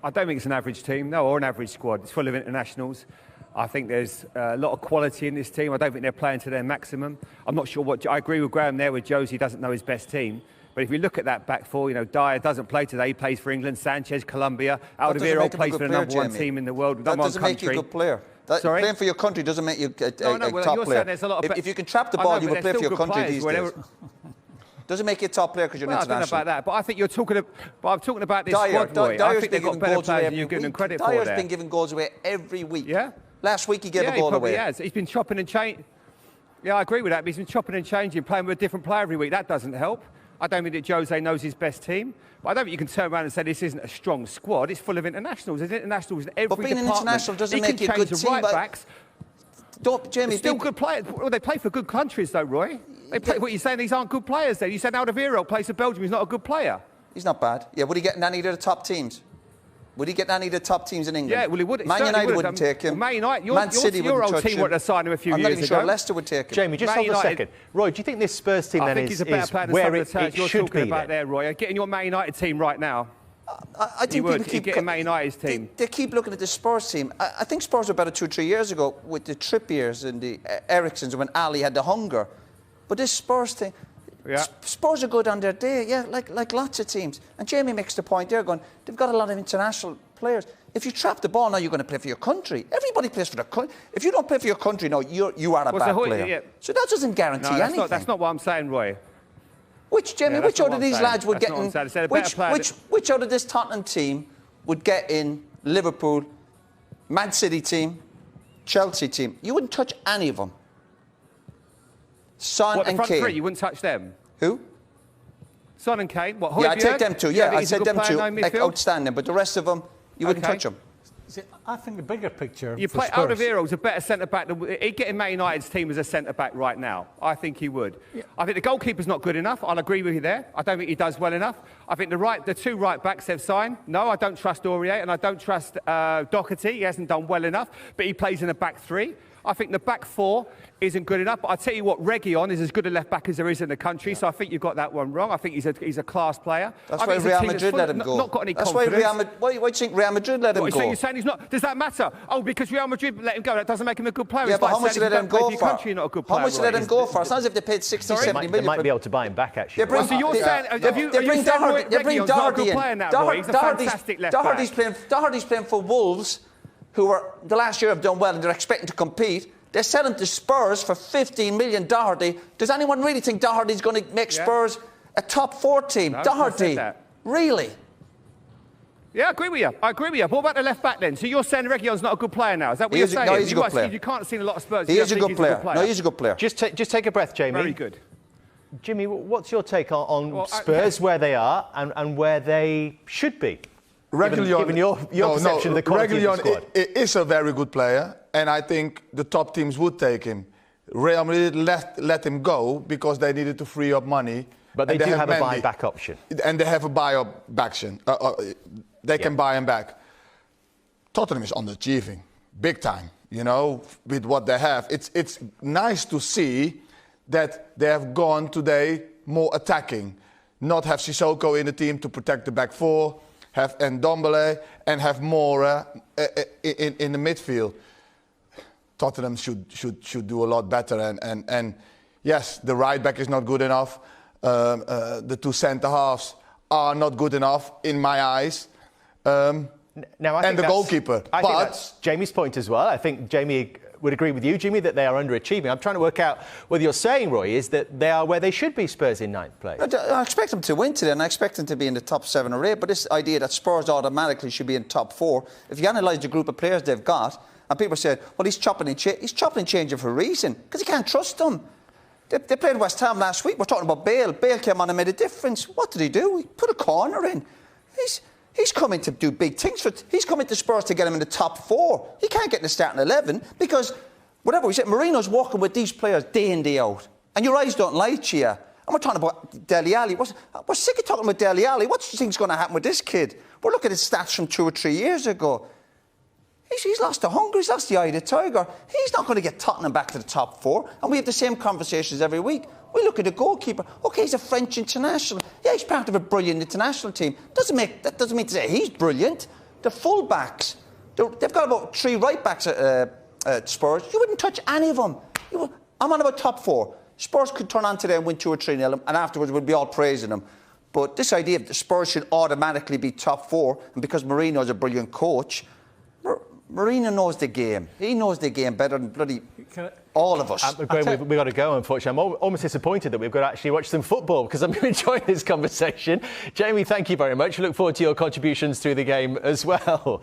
I don't think it's an average team, no, or an average squad. It's full of internationals. I think there's a lot of quality in this team. I don't think they're playing to their maximum. I'm not sure what... I agree with Graham there with Josie doesn't know his best team. But if you look at that back four, you know, Dyer doesn't play today. He plays for England. Sanchez, Colombia. Alderweireld plays for the number one team in the world. That doesn't make you a good player. Sorry? Playing for your country doesn't make you a top you're player. There's a lot of if you can trap the ball, you will play for your country these days. Doesn't make you a top player because you're international. I don't know about that, but I think you're talking about... But I'm talking about this squad, Roy. I think they've got better players than you're giving them credit for there. Dyer's been giving goals away every week. Yeah? Last week he gave a goal away. He has. He's been chopping and changing. Yeah, I agree with that, but he's been chopping and changing, playing with a different player every week. That doesn't help. I don't think that Jose knows his best team. But I don't think you can turn around and say this isn't a strong squad. It's full of internationals. There's internationals in every department. But being an international doesn't make you a good team. Right-backs. Jamie, still good players. Well, they play for good countries, though, Roy. They play, what you're saying, these aren't good players, then. You said Alderweireld plays for Belgium. He's not a good player. He's not bad. Yeah, would he get any of the top teams? Would he get any of the top teams in England? Yeah, well, he would. Man United wouldn't take him. Man United, Man City your wouldn't old team would have signed him a few years ago. I'm not even sure Leicester would take him. Jamie, just hold a second. Roy, do you think this Spurs team then is where it should be? You're talking about there, Roy. Getting your Man United team right now. I think people keep getting Man United's team. They keep looking at the Spurs team. I think Spurs were better 2 or 3 years ago with the Trippiers and the Ericssons when Ali had the hunger. But this Spurs thing, Spurs are good on their day, yeah, like lots of teams. And Jamie makes the point there, going, they've got a lot of international players. If you trap the ball now, you're going to play for your country. Everybody plays for their country. If you don't play for your country now, you are a bad player. Yeah. So that doesn't guarantee anything. That's not what I'm saying, Roy. Which, Jamie, which out of these lads would get in... Which out of this Tottenham team would get in Liverpool, Man City team, Chelsea team? You wouldn't touch any of them. Son and Kane. The front three, you wouldn't touch them? Who? Son and Kane. What, yeah, I'd take them too. Yeah, I said them too. Like, outstanding. But the rest of them, you wouldn't touch them. See, I think the bigger picture. You play Alderweireld's a better centre back than he'd get in Man United's team as a centre back right now. I think he would. Yeah. I think the goalkeeper's not good enough. I'll agree with you there. I don't think he does well enough. I think the 2 right backs they've signed. No, I don't trust Aurier and I don't trust Doherty. He hasn't done well enough, but he plays in a back 3. I think the back 4 isn't good enough. But I tell you what, Reguilon is as good a left back as there is in the country. Yeah. So I think you've got that one wrong. I think he's a class player. That's why Real Madrid let him go. Not got any confidence. Why do you think Real Madrid let him go? So you're saying he's not? Does that matter? Oh, because Real Madrid let him go, that doesn't make him a good player. Yeah, but how much did they let him go for? Country, not a good player, how much did they let him go for? It's not as if they paid 60, 70 million. They might be able to buy him back, actually. So you're saying, they bring Doherty in. He's a fantastic left back. Doherty's playing for Wolves, who are the last year have done well and they're expecting to compete. They sell him to Spurs for 15 million. Doherty. Does anyone really think Doherty's going to make Spurs a top 4 team? No, Doherty, really? Yeah, I agree with you. But what about the left back then? So you're saying Reguilon's not a good player now? Is that what you're saying? No, he's a good player. You can't see a lot of Spurs. He is a good player. No, he's a good player. Just take a breath, Jamie. Very good. Jimmy, what's your take on Spurs, where they are and where they should be? Given your perception of the quality of the squad. Is a very good player, and I think the top teams would take him. Real Madrid let him go because they needed to free up money. But they do have a buyback option. And they have a buyback option. They can buy him back. Tottenham is underachieving, big time, you know, with what they have. It's nice to see that they have gone today more attacking. Not have Sissoko in the team to protect the back 4. Have Ndombele and have more in the midfield. Tottenham should do a lot better. And yes, the right back is not good enough. The 2 centre halves are not good enough in my eyes. Now, I think the goalkeeper. I think that's Jamie's point as well. I think Jamie would agree with you, Jimmy, that they are underachieving. I'm trying to work out whether you're saying, Roy, is that they are where they should be, Spurs in 9th place. I expect them to win today, and I expect them to be in the top 7 or 8. But this idea that Spurs automatically should be in top 4, if you analyse the group of players they've got, and people said, well, he's chopping and changing for a reason, because he can't trust them. They played West Ham last week. We're talking about Bale. Bale came on and made a difference. What did he do? He put a corner in. He's coming to do big things. He's coming to Spurs to get him in the top 4. He can't get in the starting 11 because, whatever we said, Mourinho's working with these players day in, day out. And your eyes don't lie to you. And we're talking about Dele Alli. We're sick of talking about Dele Alli. What do you think's going to happen with this kid? We're looking at his stats from 2 or 3 years ago. He's lost the hunger. He's lost the eye of the tiger. He's not going to get Tottenham back to the top 4. And we have the same conversations every week. We look at the goalkeeper. OK, he's a French international. Yeah, he's part of a brilliant international team. That doesn't mean to say he's brilliant. The full-backs, they've got about 3 right-backs at Spurs. You wouldn't touch any of them. I'm on about top 4. Spurs could turn on today and win 2 or 3-0, and afterwards we'd be all praising them. But this idea that the Spurs should automatically be top 4, and because Mourinho's a brilliant coach, Mourinho knows the game. He knows the game better than bloody all of us. We've got to go, unfortunately. I'm almost disappointed that we've got to actually watch some football because I'm enjoying this conversation. Jamie, thank you very much. I look forward to your contributions through the game as well.